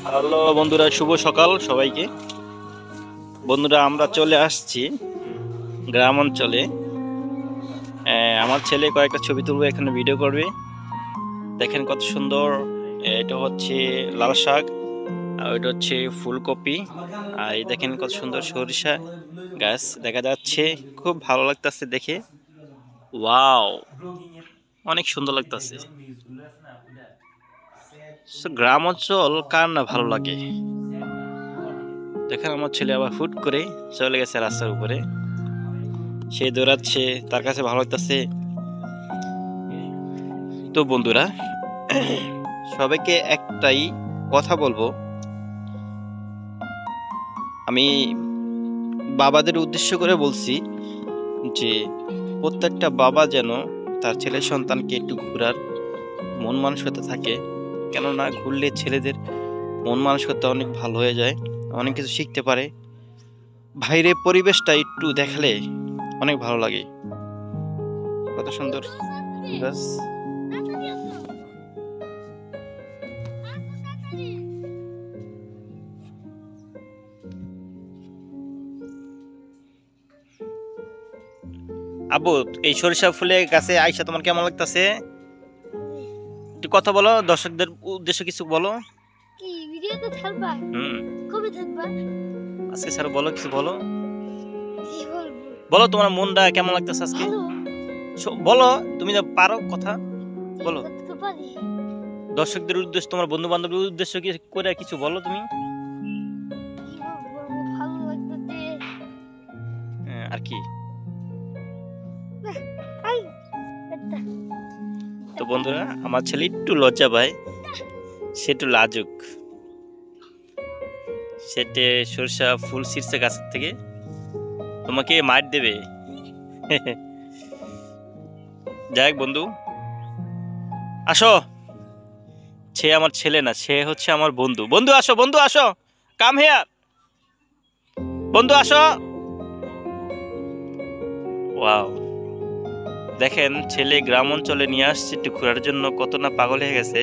Hello বন্ধুরা, শুভ সকাল সবাইকে। বন্ধুরা, আমরা চলে আসছি গ্রাম অঞ্চলে। আমার ছেলে কয়েকটা ছবি তুলবে, এখানে ভিডিও করবে। দেখেন কত সুন্দর। এটা হচ্ছে লাল শাক, আর ওইটা হচ্ছে ফুলকপি, আর এই দেখেন কত সুন্দর সরিষা গাছ দেখা যাচ্ছে। খুব ভালো লাগতেছে দেখে। ওয়াও, অনেক সুন্দর লাগতেছে। গ্রাম অঞ্চল কার না ভালো লাগে। দেখেন আমার ছেলে আবার হুট করে চলে গেছে রাস্তার উপরে, সে দৌড়াচ্ছে, তার কাছে ভালো লাগতেছে। তো বন্ধুরা, সবাইকে একটাই কথা বলবো, আমি বাবাদের উদ্দেশ্য করে বলছি যে প্রত্যেকটা বাবা যেন তার ছেলে সন্তানকে একটু ঘোরার মন মানসিকতা থাকে। কেননা ঘুরলে ছেলেদের মন মানসিকতা অনেক ভালো হয়ে যায়, অনেক কিছু শিখতে পারে। বাইরে পরিবেশটা একটু দেখালে অনেক ভালো লাগে। কত সুন্দর গাছ। আবু, এই সরিষা ফুলের গাছে আইসা তোমার কেমন লাগতেছে? একটু কথা বলো, দর্শকদের উদ্দেশ্যে কিছু বলো। কি ভিডিওতে থাকবা? কবে থাকবা? আজকে স্যার বলো, কিছু বলো। কি বলবো? বলো তোমার মনটা কেমন লাগতেছে আজকে। বলো, তুমি যা পারো কথা বলো। তো পারি। দর্শকদের উদ্দেশ্যে, তোমার বন্ধু বান্ধবের উদ্দেশ্য কি করে কিছু বলো তুমি। কি বলবো? ভালো লাগতেছে। আর কি। আই তো বন্ধুরা, আমার ছেলে একটু লজ্জা পায়, সে একটু লাজুক। সেটে সরষা ফুল ছিঁড়ছে গাছের থেকে, তোমাকে মার দেবে। যাই হোক বন্ধু, আসো। সে আমার ছেলে না, সে হচ্ছে আমার বন্ধু। বন্ধু আসো, বন্ধু আসো, কাম হিয়ার। বন্ধু আসো। ওয়াও, দেখেন ছেলে গ্রাম অঞ্চলে নিয়ে আসছে একটু ঘোরার জন্য, কত না পাগল হয়ে গেছে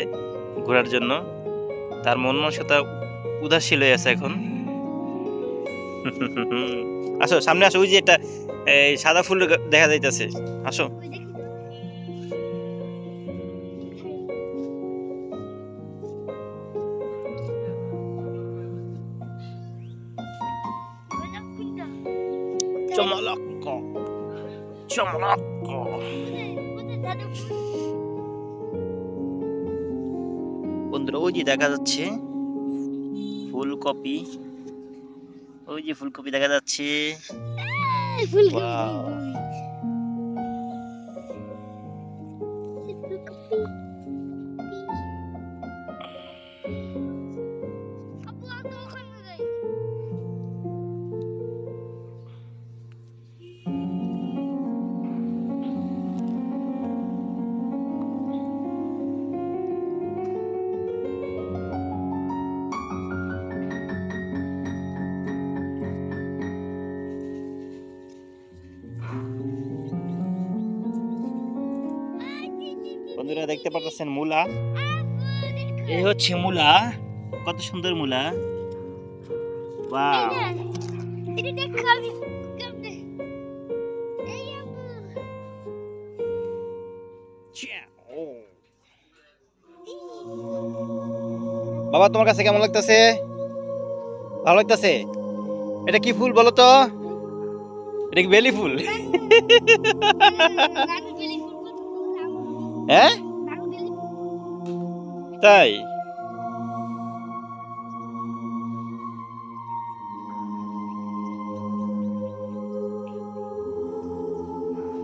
ঘোরার জন্য। তার মন মানসিকতা উদাসীন হয়ে আছে এখন। আসো সামনে আসো, ওই যে একটা সাদা ফুল দেখা যাইতেছে, আসো। চমলক চমলক। বন্ধুরা, ওই যে দেখা যাচ্ছে ফুলকপি, ওই যে ফুলকপি দেখা যাচ্ছে। বন্ধুরা দেখতে পাচ্ছেন মূলা, এই হচ্ছে মূলা। কত সুন্দর মূলা। ওয়াও, এটা দেখো আমি কেমনে। এই আপু, বাবা তোমার কাছে কেমন লাগতেছে? ভালো লাগতেছে? এটা কি ফুল বলো তো? এটা কি বেলি ফুল? হ্যাঁ, তাই?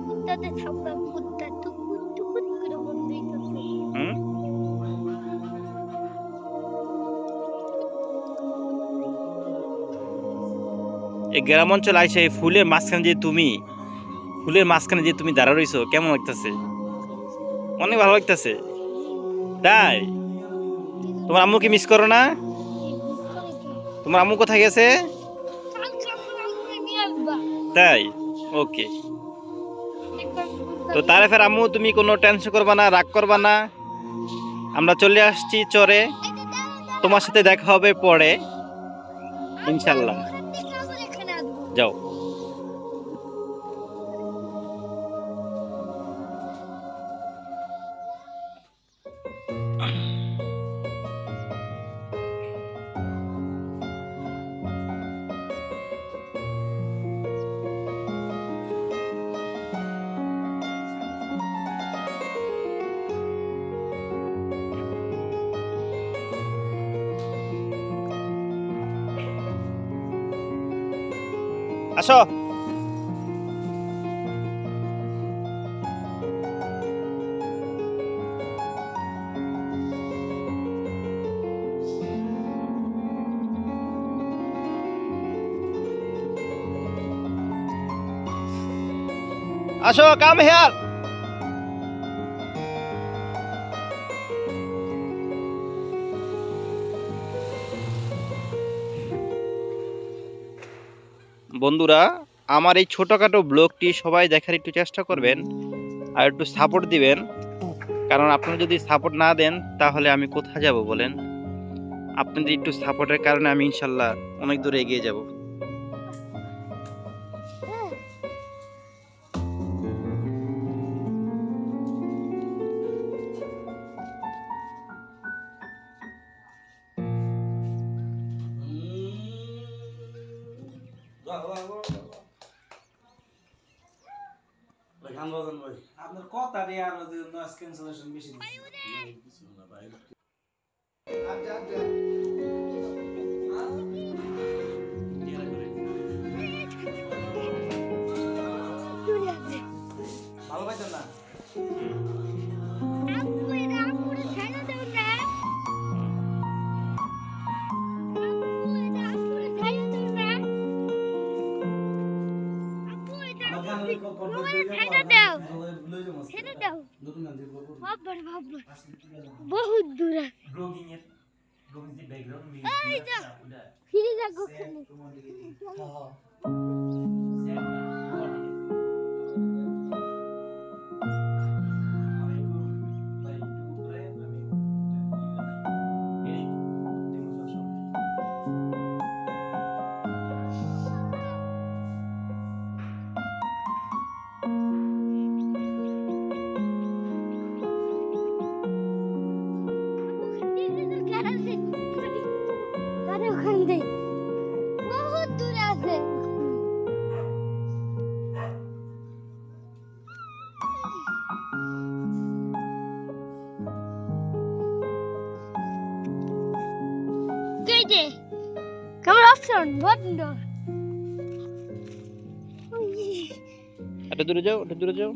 কুত্তাতে থামলাম, কুত্তা টুকুর টুকুর করে বন্ধ হইতেছে। এই গ্রাম অঞ্চল আইসা এই ফুলের মাঝখানে যে তুমি দাঁড়া রইছো, কেমন লাগতেছে? অনেক ভালো লাগতেছে, তাই? তোমার আম্মুকে মিস করো না? তোমার আম্মু কোথায় গেছে? তাই, ওকে। তো তারেফের আম্মু তুমি কোনো টেনশন করবা না, রাগ করবা না, আমরা চলে আসছি চরে। তোমার সাথে দেখা হবে পরে ইনশাল্লাহ। যাও। আসো। আসো, কাম হিয়ার। বন্ধুরা, আমার এই ছোটখাটো ব্লগটি সবাই দেখার একটু চেষ্টা করবেন আর একটু সাপোর্ট দিবেন, কারণ আপনারা যদি সাপোর্ট না দেন তাহলে আমি কোথায় যাব বলেন। আপনাদের একটু সাপোর্টের কারণে আমি ইনশাল্লাহ অনেক দূরে এগিয়ে যাব। আপনার কথা দিয়ে আর নয়েজ ক্যান্সেলেশন বেশি ভালো পাইতেন না। বহুত দূরে ফিরে যাবো। বহুত দূরে আছে। ক্যামেরা অপশন বন্ধ। একটু দূরে যাও, একটু দূরে যাও।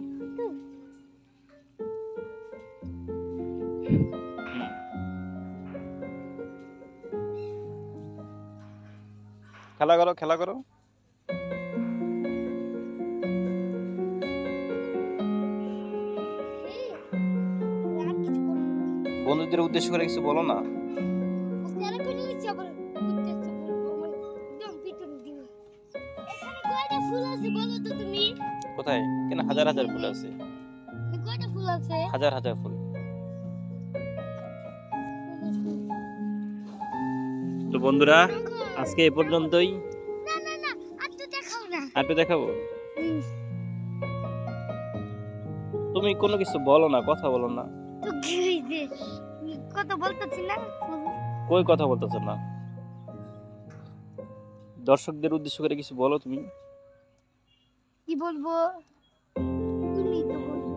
খেলা করো, খেলা করো। বন্ধুদের উদ্দেশ্য করে কিছু বলো না। কোথায়? কেন হাজার হাজার ফুল আছে। হাজার হাজার ফুল। তো বন্ধুরা, আজকে এ পর্যন্তই। আর একটু দেখাবো। তুমি কোনো কিছু বলো না, কথা বলো না। কথা বলতেছি না। কই কথা বলতেছো না? দর্শকদের উদ্দেশ্য করে কিছু বলো তুমি। কি বলবো? তুমি তো বলবো।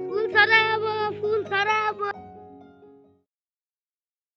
ফুল ছড়াবো, ফুল ছড়াবো।